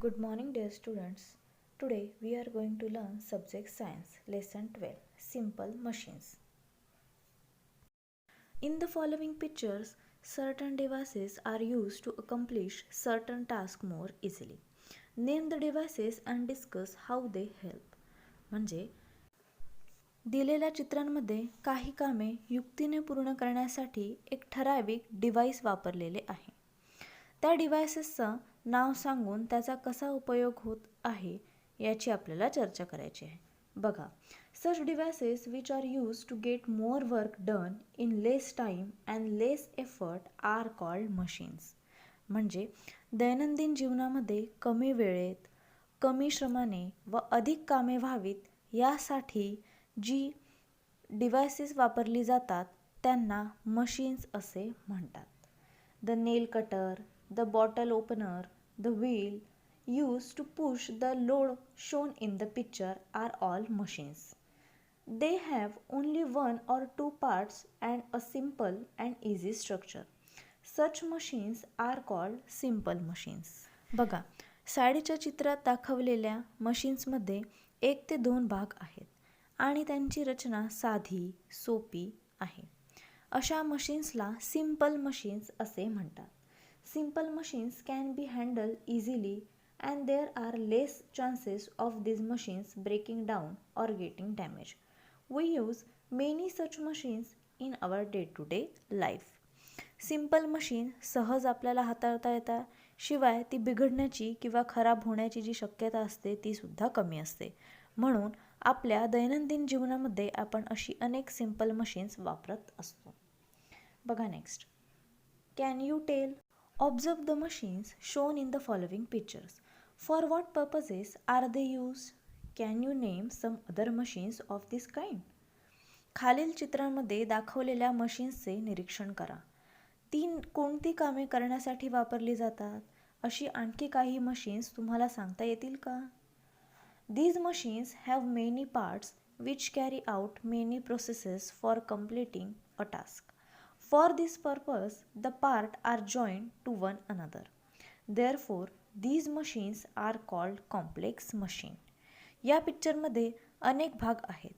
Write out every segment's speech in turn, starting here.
Good morning, dear students. Today we are going to learn subject science, lesson 12, simple machines. In the following pictures, certain devices are used to accomplish certain tasks more easily. Name the devices and discuss how they help. म्हणजे दिलेल्या चित्रांमध्ये काही कामे युक्तीने पूर्ण करण्यासाठी एक ठराविक डिव्हाइस वापरलेले आहे. त्या डिव्हाइसेसचं नाव सांगून त्याचा कसा उपयोग होत आहे याची आपल्याला चर्चा करायची आहे. बघा, such devices which are used to get more work done in less time and less effort are called machines. म्हणजे दैनंदिन जीवनामध्ये कमी वेळेत, कमी श्रमाने व अधिक कामे व्हावीत यासाठी जी डिव्हाइसेस वापरली जातात त्यांना मशीन्स असे म्हणतात. The nail cutter, the bottle opener, the wheel used to push the load shown in the picture are all machines. They have only one or two parts and a simple and easy structure. Such machines are called simple machines. बघा, साडीच्या चित्रात दाखवलेल्या मशीन्समध्ये 1 ते 2 भाग आहेत आणि त्यांची रचना साधी, सोपी आहे. अशा मशीन्सला सिंपल मशीन्स असे म्हणतात. Simple machines can be handle easily and there are less chances of these machines breaking down or getting damaged. We use many such machines in our day-to-day life. Simple machine सहज आपल्याला हाताळता येतात, शिवाय ती बिघडण्याची किंवा खराब होण्याची जी शक्यता असते ती सुद्धा कमी असते. म्हणून आपल्या दैनंदिन जीवनामध्ये आपण अशी अनेक सिंपल मशीन्स वापरत असतो. बघा next. Can you tell? Observe the machines shown in the following pictures. For what purposes are they use? Can you name some other machines of this kind? खालील चित्रांमध्ये दाखवलेल्या मशीन्सचे निरीक्षण करा. कोणती कामे करण्यासाठी वापरली जातात? अशी आणखी काही मशीन्स तुम्हाला सांगता येतील का? These machines have many parts which carry out many processes for completing a task. For this purpose, the parts are joined to one another. Therefore, these machines are called complex machine. या पिक्चरमध्ये अनेक भाग आहेत.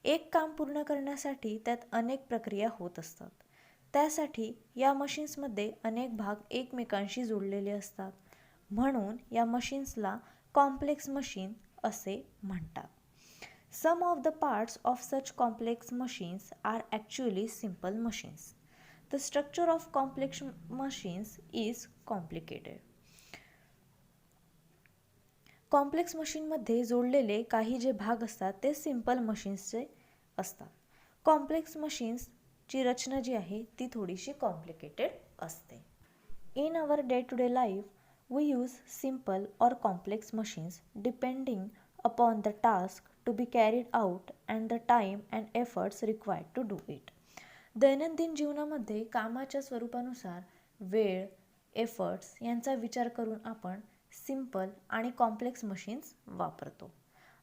एक काम पूर्ण करण्यासाठी त्यात अनेक प्रक्रिया होत असतात. त्यासाठी या मशीन्समध्ये अनेक भाग एकमेकांशी जोडलेले असतात. म्हणून या मशीन्सला कॉम्प्लेक्स मशीन असे म्हणतात. Some of the parts of such complex machines are actually simple machines. The structure of complex machines is complicated. Complex मशीनमध्ये जोडलेले काही जे भाग असतात ते सिंपल मशीन्सचे असतात. कॉम्प्लेक्स मशीन्सची रचना जी आहे ती थोडीशी कॉम्प्लिकेटेड असते. In our day to day life we use simple or complex machines depending upon the task to be carried out and the time and efforts required to do it. दैनंदिन जीवनामध्ये कामाच्या स्वरूपानुसार वेळ, एफर्ट्स यांचा विचार करून आपण सिंपल आणि कॉम्प्लेक्स मशीन्स वापरतो.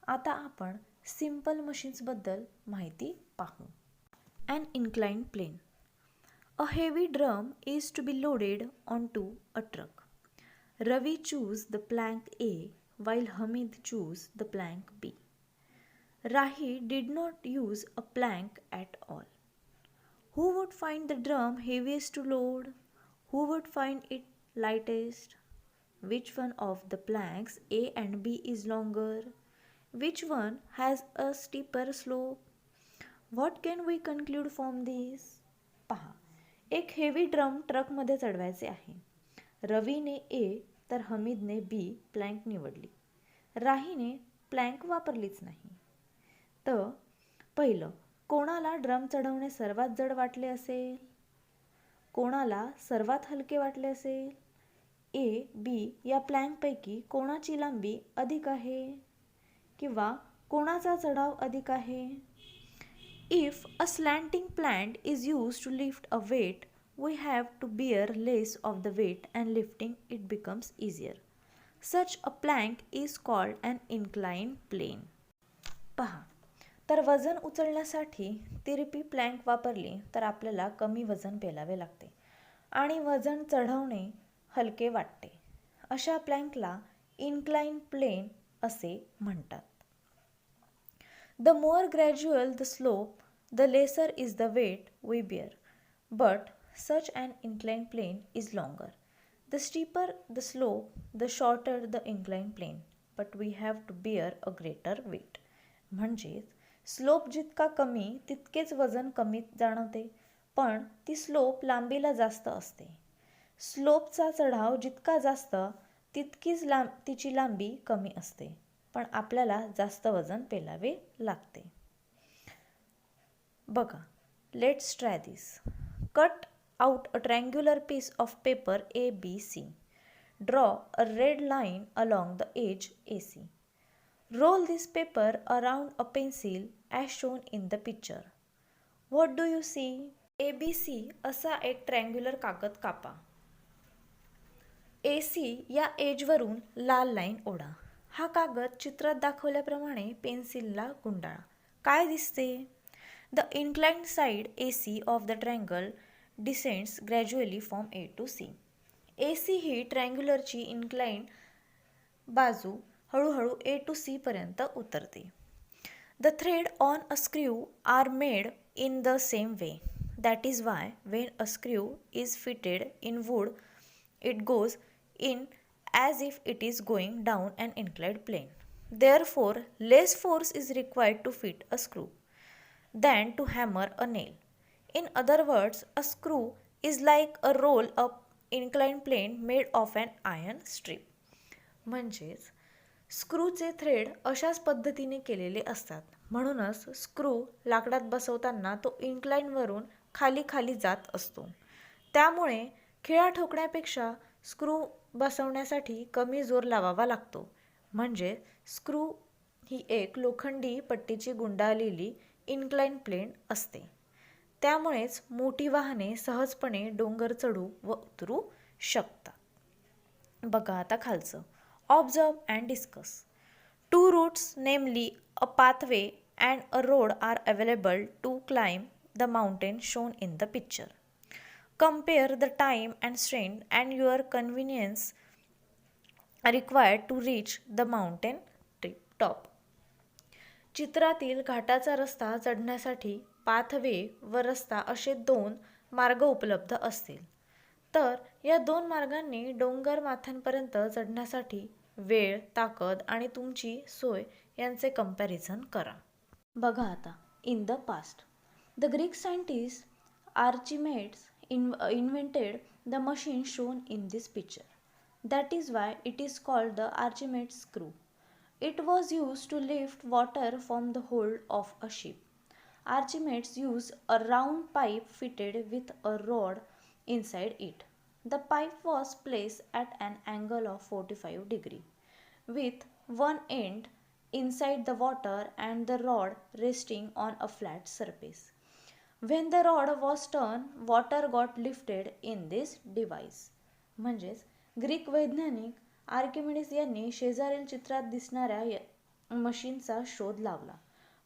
आता आपण सिंपल मशीन्सबद्दल माहिती पाहू. An inclined plane. A heavy drum is to be loaded onto a truck. Ravi chose the plank A while Hamid chose the plank B. Rahi did not use a plank at all. Who would find the drum heaviest to load? Who would find it lightest? Which one of the planks A and B is longer? Which one has a steeper slope? What can we conclude from this? पहा, एक heavy drum ट्रकमध्ये चढवायचे आहे. रवीने ए तर हमीदने बी plank निवडली. राहीने plank वापरलीच नाही. तर पहिलं, कोणाला ड्रम चढवणे सर्वात जड वाटले असेल? कोणाला सर्वात हलके वाटले असेल? ए, बी या प्लँकपैकी कोणाची लांबी अधिक आहे? किंवा कोणाचा चढाव अधिक आहे? If a slanting plank is used to lift a weight, we have to bear less of the weight and lifting it becomes easier. Such a plank is called an inclined plane. पहा, तर वजन उचलण्यासाठी तिरपी plank वापरली तर आपल्याला कमी वजन पेलावे लागते आणि वजन चढवणे हलके वाटते. अशा प्लँकला इन्क्लाइन प्लेन असे म्हणतात. The more gradual the slope, the lesser is the weight we bear. But such an inclined plane is longer. The steeper the slope, the shorter the inclined plane. But we have to bear a greater weight. म्हणजेच slope जितका कमी तितकेच वजन कमी जाणवते, पण ती slope लांबीला जास्त असते. स्लोपचा चढाव जितका जास्त तितकीच तिची लांबी कमी असते, पण आपल्याला जास्त वजन पेलावे लागते. बघा, let's try this. Cut out a triangular piece of paper ABC. Draw a red line along the edge AC. Roll this paper around a pencil as shown in the picture. What do you see? ABC असा एक triangular कागद कापा. AC या एजवरून लाल line ओढा. हा कागद चित्रात दाखवल्याप्रमाणे पेन्सिलला गुंडाळा. काय दिसते? The inclined side AC of the triangle descends gradually from A to C. AC ही ट्रायंग्युलरची इन्क्लाइन्ड बाजू हळूहळू A to C पर्यंत उतरते. The thread on a screw are made in the same way. That is why when a screw is fitted in wood it goes in as if it is going down an inclined plane. Therefore, less force is required to fit a screw than to hammer a nail. In other words, a screw is like a roll-up inclined plane made of an iron strip. म्हणजेच स्क्रूचे thread अशाच पद्धतीने केलेले असतात. म्हणूनच screw लाकडात बसवताना तो इन्क्लाइनवरून खाली खाली जात असतो. त्यामुळे खिळा ठोकण्यापेक्षा स्क्रू बसवण्यासाठी कमी जोर लावावा लागतो. म्हणजे स्क्रू ही एक लोखंडी पट्टीची गुंडाळलेली इन्क्लाइन प्लेन असते. त्यामुळेच मोठी वाहने सहजपणे डोंगर चढू व उतरू शकतात. बघा आता खालचं. Observe and discuss. 2 routes, namely a pathway and a road, are available to climb the mountain shown in the picture. Compare the time and strength and your convenience required to reach the mountain top. चित्रातील घाटाचा रस्ता चढण्यासाठी pathway व रस्ता असे 2 मार्ग उपलब्ध असतील, तर या 2 मार्गांनी डोंगर माथ्यांपर्यंत चढण्यासाठी वेळ, ताकद आणि तुमची सोय यांचे कंपॅरिझन करा. बघा आता. In the past, the Greek scientist Archimedes invented the machine shown in this picture. That is why it is called the Archimedes screw. It was used to lift water from the hold of a ship. Archimedes used a round pipe fitted with a rod inside it. The pipe was placed at an angle of 45 degrees, with one end inside the water and the rod resting on a flat surface. When the rod was turned, water got lifted in this device. म्हणजेच Greek वैज्ञानिक आर्किमिडीस यांनी शेजारील चित्रात दिसणाऱ्या मशीनचा शोध लावला.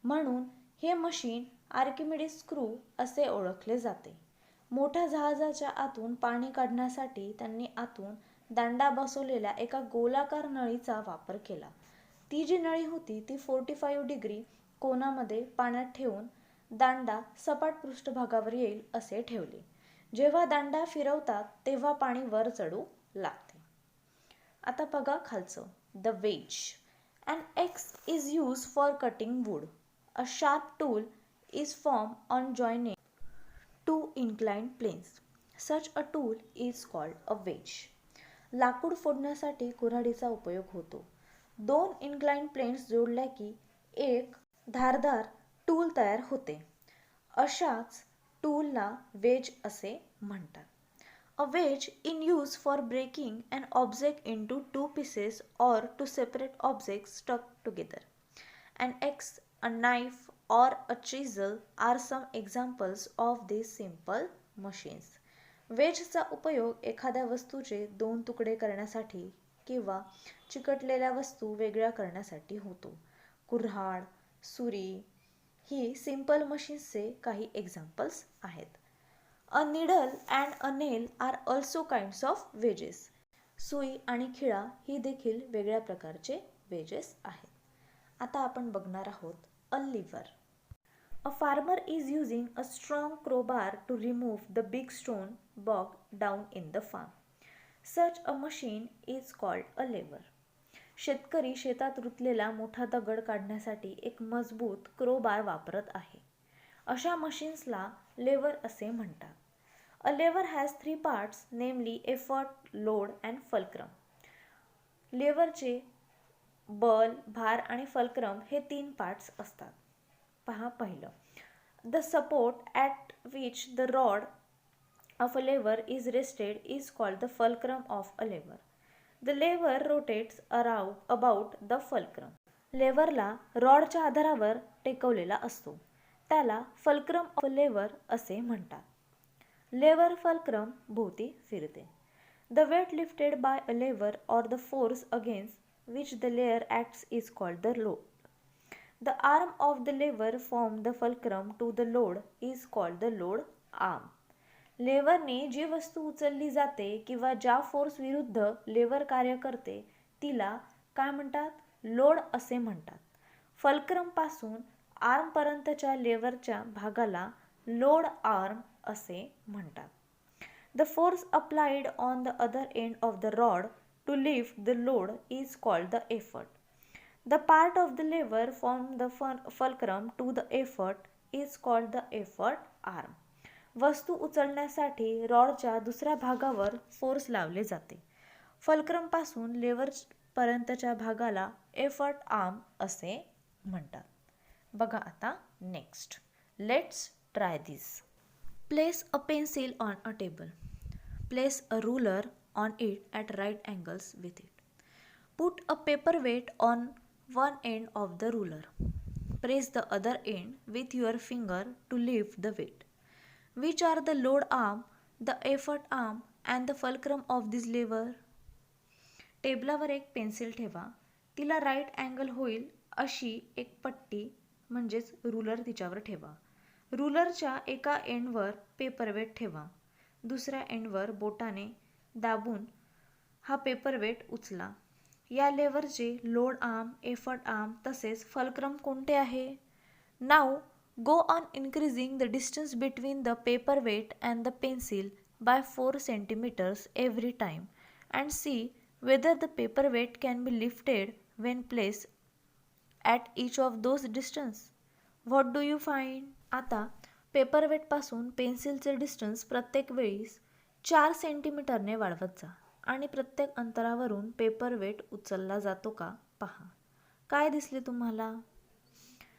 म्हणून हे मशीन आर्किमिडीस स्क्रू असे ओळखले जाते. मोठ्या जहाजाच्या आतून पाणी काढण्यासाठी त्यांनी आतून दांडा बसवलेल्या एका गोलाकार नळीचा वापर केला. ती जी नळी होती ती 45 डिग्री कोनामध्ये पाण्यात ठेवून दांडा सपाट पृष्ठभागावर येईल असे ठेवले. जेव्हा दांडा फिरवतात तेव्हा पाणी वर चढू लागते. आता बघा खालचं. The ways. An axe is used for cutting wood. A sharp tool is formed on joining 2 inclined planes. Such a tool is called a wedge. लाकूड फोडण्यासाठी कुऱ्हाडीचा उपयोग होतो. 2 inclined planes जोडल्या की एक धारदार टूल तयार होते. अशाच टूलला वेज असे म्हणतात. A wedge in use for breaking an object into 2 pieces or to separate objects stuck together. An axe, a knife or a chisel are some examples of these simple machines. वेजचा उपयोग एखाद्या वस्तूचे 2 तुकडे करण्यासाठी किंवा चिकटलेल्या वस्तू वेगळ्या करण्यासाठी होतो. कुऱ्हाड, सुरी ही सिंपल मशीन्सचे काही एक्झाम्पल्स आहेत. A needle and a nail are also kinds of wedges. सुई आणि खिळा ही देखील वेगळ्या प्रकारचे वेजेस आहेत. आता आपण बघणार आहोत अ liver. A farmer is using a strong crowbar to remove the big stone bogged down in the farm. Such a machine is called a lever. शेतकरी शेतात रुतलेला मोठा दगड काढण्यासाठी एक मजबूत क्रोबार वापरत आहे. अशा मशीन्सला लेवर असे म्हणतात. A lever has three parts, namely effort, load and fulcrum. लेवरचे बल, भार आणि फल्क्रम हे 3 पार्ट्स असतात. पहा पहिलं. The support at which the rod of a lever is rested is called the fulcrum of a lever. The lever rotates about the fulcrum. लेवरला रॉडच्या आधारावर टेकवलेला असतो. त्याला फल्क्रम ऑफ लेवर असे म्हणतात. लेवर फल्क्रम भोवती फिरते. The weight lifted by a lever or the force against which the lever acts is called the load. The arm of the lever from the fulcrum to the load is called the load arm. लेवरने जी वस्तू उचलली जाते किंवा ज्या force विरुद्ध लेवर कार्य करते तिला काय म्हणतात? लोड असे म्हणतात. फल्क्रम पासून आर्म पर्यंतच्या लेवरच्या भागाला लोड आर्म असे म्हणतात. The force applied on the other end of the rod to lift the load is called the effort. The part of the lever from the fulcrum to the effort is called the effort arm. वस्तू उचलण्यासाठी रॉडच्या दुसऱ्या भागावर force लावले जाते. Fulcrum पासून लेवर पर्यंतच्या भागाला effort arm असे म्हणतात. बघा आता next. Let's try this. Place a pencil on a table. Place a ruler on it at right angles with it. Put a paperweight on one end of the ruler. Press the other end with your finger to lift the weight. Which are the load arm, the effort arm and the fulcrum of this lever? टेबलावर एक pencil ठेवा. तिला right angle होईल अशी एक पट्टी म्हणजेच ruler तिच्यावर ठेवा. रुलरच्या एका एंडवर पेपरवेट ठेवा. दुसऱ्या एंडवर बोटाने दाबून हा पेपरवेट उचला. या लेवरचे लोड आर्म, एफर्ट आर्म तसेच फल्क्रम कोणते आहे? Now go on increasing the distance between the paperweight and the pencil by 4 centimeters every time and see whether the paperweight can be lifted when placed at each of those distance. What do you find? आता पेपरवेटपासून पेन्सिलचे distance प्रत्येक वेळीस 4 सेंटीमीटरने वाढवत जा आणि प्रत्येक अंतरावरून paperweight उचलला जातो का पहा. काय दिसले तुम्हाला?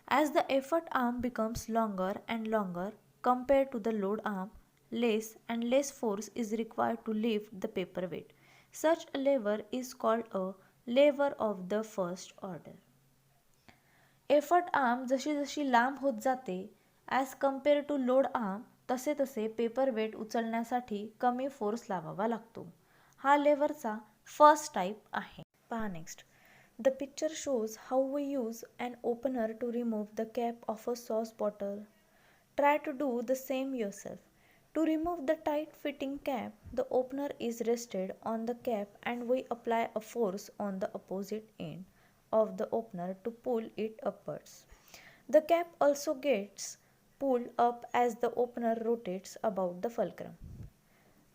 As the effort arm becomes longer and longer compared to the load arm, less and less force is required to lift the paperweight. Such a lever is called a lever of the first order. Effort arm जशी जशी लांब होत जाते as compared to load arm तसे तसे paperweight उचलण्यासाठी कमी force लावावा लागतो. हा लेवरचा फर्स्ट टाईप आहे. पहा next. The picture shows how we use an opener to remove the cap of a sauce bottle. Try to do the same yourself. To remove the tight-fitting cap, the opener is rested on the cap and we apply a force on the opposite end of the opener to pull it upwards. The cap also gets pulled up as the opener rotates about the fulcrum.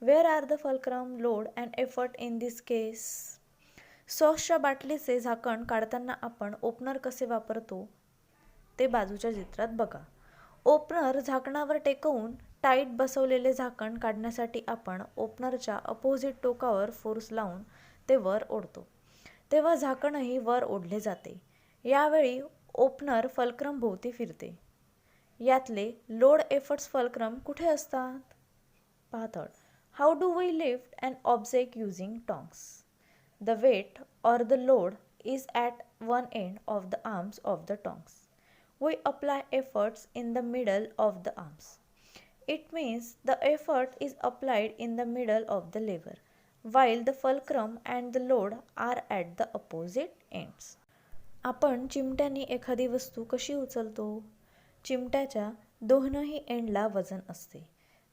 Where are the fulcrum, load and effort in this case? सॉसच्या बाटलीचे झाकण काढताना आपण opener कसे वापरतो ते बाजूच्या चित्रात बघा. Opener झाकणावर टेकवून tight बसवलेले झाकण काढण्यासाठी आपण ओपनरच्या अपोजिट टोकावर फोर्स लावून ते वर ओढतो. तेव्हा झाकणही वर ओढले जाते. यावेळी ओपनर फल्क्रम भोवती फिरते. यातले लोड एफर्ट्स फल्क्रम कुठे असतात? पाहतो. How do we lift an object using tongs? The weight or the load is at one end of the arms of the tongs. We apply efforts in the middle of the arms. It means the effort is applied in the middle of the lever, while the fulcrum and the load are at the opposite ends. आपण चिमट्याने एखादी वस्तू कशी उचलतो? चिमट्याच्या दोनही एंडला वजन असते.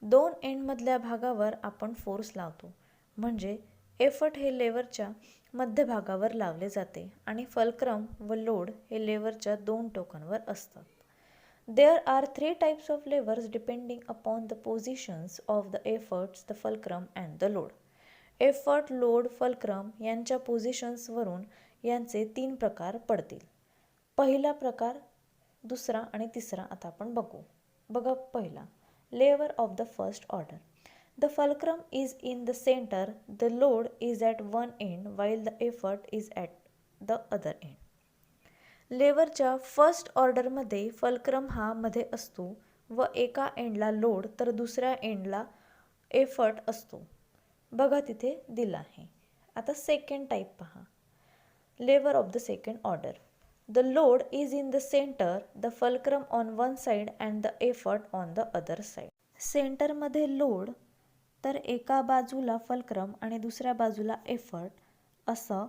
दोन एंडमधल्या भागावर आपण फोर्स लावतो म्हणजे एफर्ट हे लेवरच्या मध्यभागावर लावले जाते आणि फल्क्रम व लोड हे लेवरच्या दोन टोकांवर असतात. There are three types of levers depending upon the positions of the efforts, the fulcrum and the load. Effort, load, fulcrum यांच्या पोझिशन्सवरून यांचे 3 प्रकार पडतील. पहिला प्रकार, दुसरा आणि तिसरा आता आपण बघू. बघा पहिला, lever of the first order. The fulcrum is in the center, the load is at one end while the effort is at the other end. लेवरच्या फर्स्ट ऑर्डरमध्ये फल्क्रम हा मध्ये असतो व एका एंडला लोड तर दुसऱ्या एंडला एफर्ट असतो. बघा तिथे दिला आहे. आता सेकंड टाईप पहा. Lever of the second order. The load is in the centre, the fulcrum on one side and the effort on the other side. सेंटरमध्ये लोड तर एका बाजूला फल्क्रम आणि दुसऱ्या बाजूला एफर्ट असं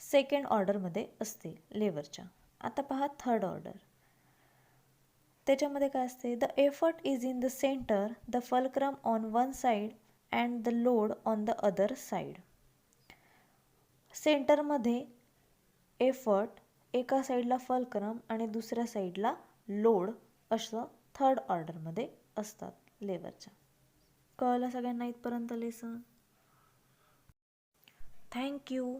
सेकंड ऑर्डरमध्ये असते लेवरच्या. आता पहा थर्ड ऑर्डर. त्याच्यामध्ये काय असते, the effort is in the centre, the fulcrum on one side and the load on the other side. सेंटरमध्ये एफर्ट, एका साईडला फल्क्रम आणि दुसऱ्या साईडला लोड असं थर्ड ऑर्डरमध्ये असतात लेवरच्या. कळलं सगळ्यांना इथपर्यंत लेसन? थँक्यू.